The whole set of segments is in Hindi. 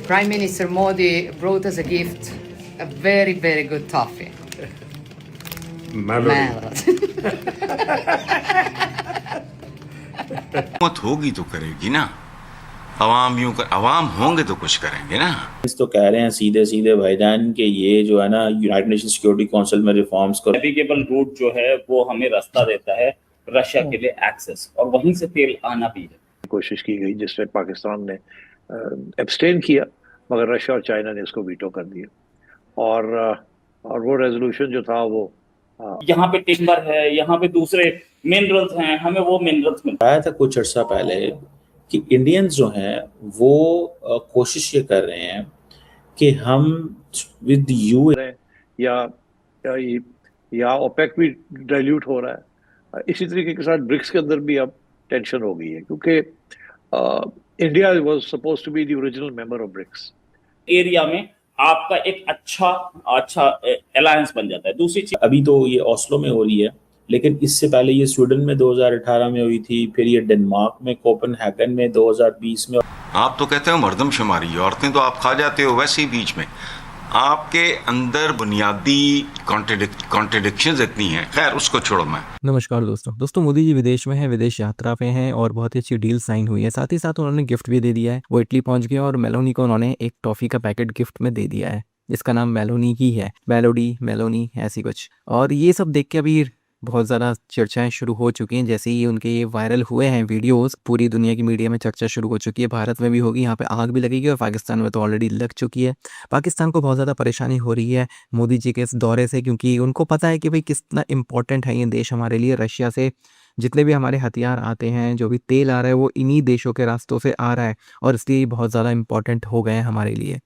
Prime Minister Modi brought us a gift, a very, very good toffee. Melody. हुकूमत होगी तो करेगी ना, अवाम होंगे तो कुछ करेंगे ना। तो कह रहे हैं सीधे सीधे भाईजान कि ये जो है ना यूनाइटेड नेशन सिक्योरिटी काउंसिल में रिफॉर्म्स को नेविगेबल रूट जो है वो हमें रास्ता देता है रशिया के लिए एक्सेस, और वहीं से तेल आना भी है। कोशिश की गई जिसमें पाकिस्तान ने एब्सटेन किया, मगर रशिया और चाइना ने इसको वीटो कर दिया और वो रेजोल्यूशन जो था वो यहाँ पे टिम्बर है, यहाँ पे दूसरे मिनरल्स हैं, हमें वो मिनरल्स मिलते आया था कुछ अर्सा पहले कि इंडियंस जो हैं वो कोशिश ये कर रहे हैं कि हम विद यू या ओपेक भी डाइल्यूट हो रहा है। इसी तरीके के साथ ब्रिक्स के अंदर भी अब टेंशन हो गई है, क्योंकि India was supposed to be the original member of BRICS. Area में आपका एक अच्छा अलायंस बन जाता है। दूसरी चीज, अभी तो ये ओस्लो में हो रही है, लेकिन इससे पहले ये स्वीडन में 2018 में हुई थी, फिर ये डेनमार्क में कोपेनहेगन में 2020 में। आप तो कहते हो मर्दमशुमारी, औरतें तो आप खा जाते हो वैसे ही बीच में। आपके अंदर बुनियादी कॉन्ट्रडिक्शंस इतनी हैं। खैर उसको छोड़ो। मैं नमस्कार दोस्तों मोदी जी विदेश में हैं, विदेश यात्रा पे हैं और बहुत ही अच्छी डील साइन हुई है। साथ ही साथ उन्होंने गिफ्ट भी दे दिया है। वो इटली पहुंच गया और मेलोनी को उन्होंने एक टॉफी का पैकेट गिफ्ट में दे दिया है, जिसका नाम मेलोनी ही है, मेलोनी ऐसी कुछ। और ये सब देख के अभी बहुत ज़्यादा चर्चाएं शुरू हो चुकी हैं। जैसे ही उनके ये वायरल हुए हैं वीडियोस, पूरी दुनिया की मीडिया में चर्चा शुरू हो चुकी है। भारत में भी होगी, यहाँ पे आग भी लगेगी, और पाकिस्तान में तो ऑलरेडी लग चुकी है। पाकिस्तान को बहुत ज़्यादा परेशानी हो रही है मोदी जी के इस दौरे से, क्योंकि उनको पता है कि भाई कितना इंपॉर्टेंट है ये देश हमारे लिए। रशिया से जितने भी हमारे हथियार आते हैं, जो भी तेल आ रहा है, वो इन्हीं देशों के रास्तों से आ रहा है, और इसलिए बहुत ज़्यादा इंपॉर्टेंट हो गए हैं हमारे लिए।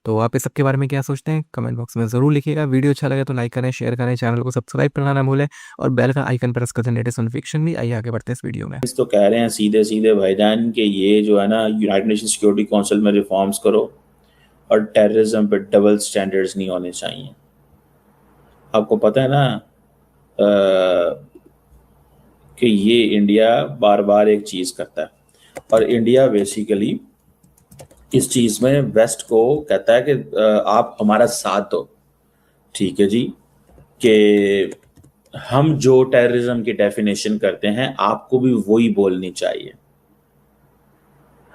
तो आप इस सब के बारे में क्या सोचते हैं कमेंट बॉक्स में ज़रूर लिखिएगा। वीडियो अच्छा लगे तो लाइक करें, शेयर करें, चैनल को सब्सक्राइब करना ना भूलें, और बेल का आइकन प्रेस करते हैं लेटेस्ट नोटिफिकेशन भी। आइए आगे बढ़ते हैं इस वीडियो में। तो कह रहे हैं सीधे सीधे भाईजान कि ये जो है ना यूनाइटेड नेशन सिक्योरिटी काउंसिल में रिफॉर्म्स करो और टेररिज्म पे डबल स्टैंडर्ड्स नहीं होने चाहिए। आपको पता है ना कि ये इंडिया बार बार एक चीज़ करता है, और इंडिया बेसिकली इस चीज में वेस्ट को कहता है कि आप हमारा साथ दो, ठीक है जी, कि हम जो टेररिज्म की डेफिनेशन करते हैं आपको भी वही बोलनी चाहिए।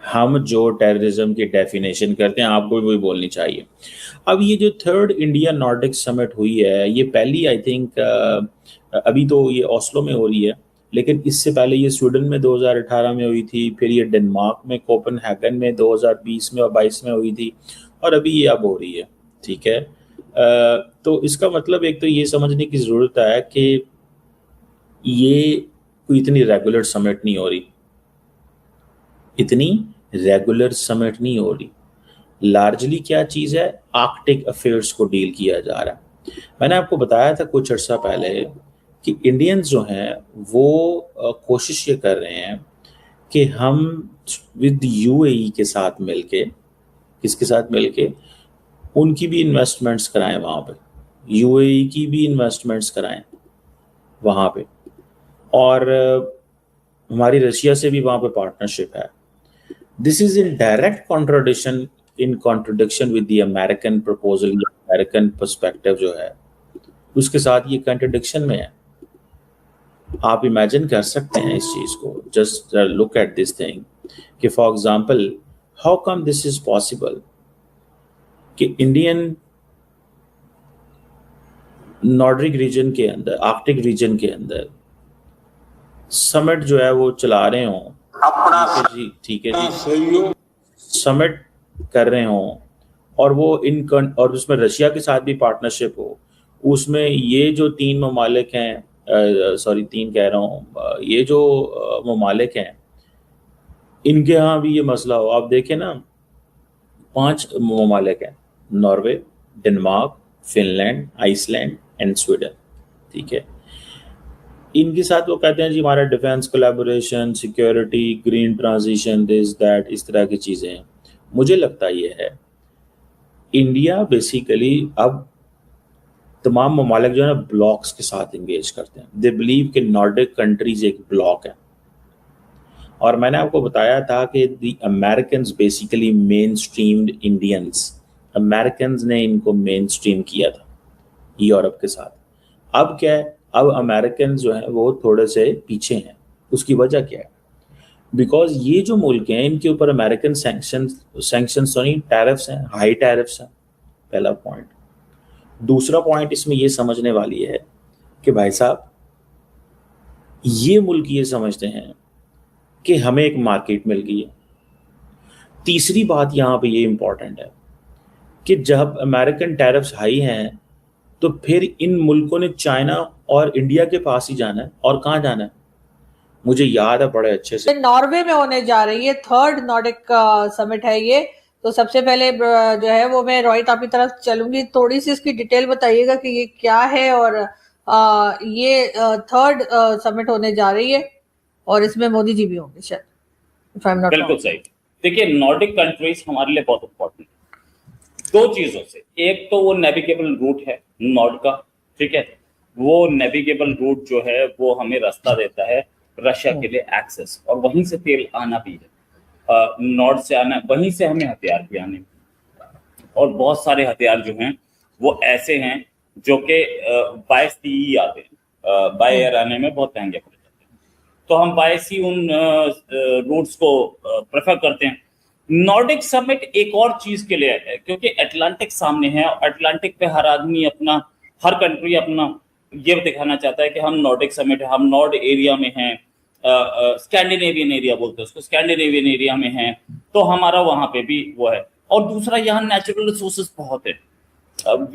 हम जो टेररिज्म की डेफिनेशन करते हैं आपको भी वही बोलनी चाहिए। अब ये जो थर्ड इंडिया नॉर्डिक समिट हुई है, ये पहली आई थिंक अभी तो ये ओस्लो में हो रही है, लेकिन इससे पहले ये स्वीडन में 2018 में हुई थी, फिर ये डेनमार्क में कोपेनहेगन में 2020 में और 22 में हुई थी, और अभी ये अब हो रही है, ठीक है। तो इसका मतलब एक तो ये समझने की ज़रूरत है कि ये कोई इतनी रेगुलर समिट नहीं हो रही, लार्जली क्या चीज़ है, आर्कटिक अफेयर्स को डील किया जा रहा है। मैंने आपको बताया था कुछ अर्सा पहले कि इंडियंस जो हैं वो कोशिश ये कर रहे हैं कि हम विद यूएई के साथ मिलके, किसके साथ मिलके, उनकी भी इन्वेस्टमेंट्स कराएं वहाँ पे, यूएई की भी इन्वेस्टमेंट्स कराएं वहाँ पे, और हमारी रशिया से भी वहाँ पे पार्टनरशिप है। This is in direct contradiction with the American proposal, American perspective जो है उसके साथ ये कंट्रडिक्शन में है। आप इमेजिन कर सकते हैं इस चीज को, just look at this thing कि for example how come this is possible कि इंडियन नॉर्डिक रीजन के अंदर, आर्कटिक रीजन के अंदर समिट जो है वो चला रहे हों, ठीक है जी, समिट कर रहे हों, और वो और उसमें रशिया के साथ भी पार्टनरशिप हो, उसमें ये जो तीन ममालिक हैं, तीन कह रहा हूँ, ये जो ममालिक हैं इनके यहाँ भी ये मसला हो। आप देखें ना, 5 ममालिक हैं, Norway, Denmark, Finland, Iceland and Sweden, ठीक है। इनके साथ वो कहते हैं जी हमारा defence collaboration, security, green transition, this that, इस तरह की चीज़ें हैं। मुझे लगता ये है इंडिया बेसिकली अब तमाम ममालिक जो है ना ब्लॉक्स के साथ इंगेज करते हैं। दे बिलीव कि नॉर्डिक कंट्रीज एक ब्लॉक है। और मैंने आपको बताया था कि the Americans basically main streamed Indians, Americans ने इनको मेन स्ट्रीम किया था यूरोप के साथ। अब क्या है, अब अमेरिकन जो है वो थोड़े से पीछे हैं। उसकी वजह क्या है? बिकॉज ये जो मुल्क हैं इनके ऊपर अमेरिकन सैंक्शंस तो नहीं, टैरिफ्स हैं, हाई टैरिफ्स हैं, पहला पॉइंट। दूसरा पॉइंट इसमें ये समझने वाली है कि भाई साहब ये मुल्क ये समझते हैं कि हमें एक मार्केट मिल गई है। तीसरी बात यहाँ पे ये इंपॉर्टेंट है कि जब अमेरिकन टैरिफ्स हाई हैं तो फिर इन मुल्कों ने चाइना और इंडिया के पास ही जाना है, और कहाँ जाना है? मुझे याद है बड़े अच्छे से, नॉर्वे में होने जा रही है, 3rd नॉर्डिक समिट है ये। तो सबसे पहले जो है वो मैं रोहित आपकी तरफ चलूंगी, थोड़ी सी इसकी डिटेल बताइएगा कि ये क्या है, और ये 3rd समिट होने जा रही है और इसमें मोदी जी भी होंगे शायद, if I'm not बिल्कुल wrong। सही। देखिए, नॉर्डिक कंट्रीज हमारे लिए बहुत इंपॉर्टेंट है दो चीजों से। एक तो वो नेविगेबल रूट है नॉर्ड का, ठीक है, वो नेविगेबल रूट जो है वो हमें रास्ता देता है रशिया के लिए एक्सेस, और वहीं से तेल आना भी है, नॉर्थ से आना, वहीं से हमें हथियार भी आने, और बहुत सारे हथियार जो हैं वो ऐसे हैं जो कि बाय सी आते हैं, बाय एयर आने में बहुत महंगे पड़ जाते हैं, तो हम बाय सी उन रूट्स को प्रेफर करते हैं। नॉर्डिक समिट एक और चीज के लिए है, क्योंकि अटलांटिक सामने है, और अटलांटिक पे हर आदमी अपना, हर कंट्री अपना ये दिखाना चाहता है कि हम नॉर्डिक समिट है, हम नॉर्ड एरिया में हैं, स्कैंडिनेवियन एरिया बोलते हैं उसको, स्कैंडिनेवियन एरिया में हैं, तो हमारा वहां पे भी वो है। और दूसरा, यहाँ नेचुरल रिसोर्सेज बहुत है,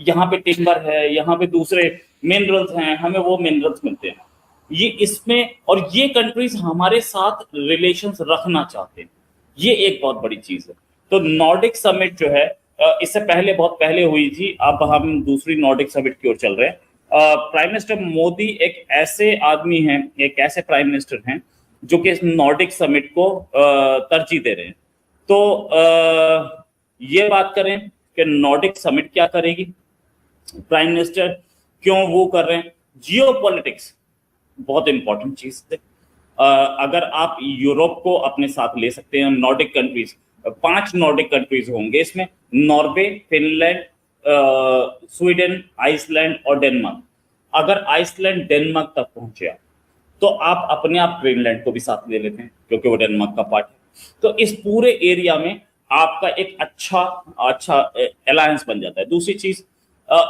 यहाँ पे टिम्बर है, यहाँ पे दूसरे मिनरल्स हैं, हमें वो मिनरल्स मिलते हैं ये इसमें, और ये कंट्रीज हमारे साथ रिलेशंस रखना चाहते हैं, ये एक बहुत बड़ी चीज है। तो नॉर्डिक समिट जो है इससे पहले, बहुत पहले हुई थी, अब हम दूसरी नॉर्डिक समिट की ओर चल रहे हैं। प्राइम मिनिस्टर मोदी एक ऐसे आदमी हैं, एक ऐसे प्राइम मिनिस्टर हैं जो कि इस नॉर्डिक समिट को तरजीह दे रहे हैं। तो ये बात करें कि नॉर्डिक समिट क्या करेगी, प्राइम मिनिस्टर क्यों वो कर रहे हैं। जियोपॉलिटिक्स बहुत इंपॉर्टेंट चीज है। अगर आप यूरोप को अपने साथ ले सकते हैं, नॉर्डिक कंट्रीज, 5 नॉर्डिक कंट्रीज होंगे इसमें, नॉर्वे, फिनलैंड, स्वीडन, आइसलैंड और डेनमार्क। अगर आइसलैंड डेनमार्क तक पहुंचे तो आप अपने आप ग्रीनलैंड को भी साथ ले लेते हैं क्योंकि वो डेनमार्क का पार्ट है। तो इस पूरे एरिया में आपका एक अच्छा अलायंस बन जाता है। दूसरी चीज,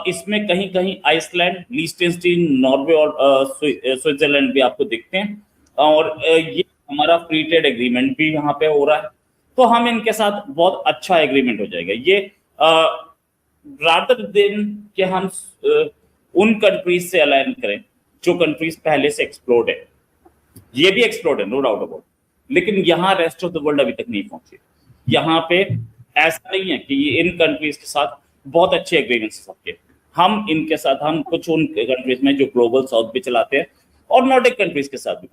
इसमें कहीं कहीं आइसलैंड, लिechtenstein, नॉर्वे और स्विट्जरलैंड भी आपको दिखते हैं, और ये हमारा फ्री ट्रेड एग्रीमेंट भी यहाँ पे हो रहा है, तो हम इनके साथ बहुत अच्छा एग्रीमेंट हो जाएगा। ये रादर देन कि हम उन कंट्रीज से अलाइन करें जो कंट्रीज पहले से एक्सप्लोर्ड है, ये भी एक्सप्लोर्ड है, नो डाउट अबाउट, लेकिन यहाँ रेस्ट ऑफ द वर्ल्ड अभी तक नहीं पहुंचे। यहाँ पे ऐसा नहीं है कि ये इन कंट्रीज के साथ बहुत अच्छे एग्रीमेंट्स सबके, हम इनके साथ, हम कुछ उन कंट्रीज में जो ग्लोबल साउथ भी चलाते हैं, और नॉर्डिक कंट्रीज के साथ भी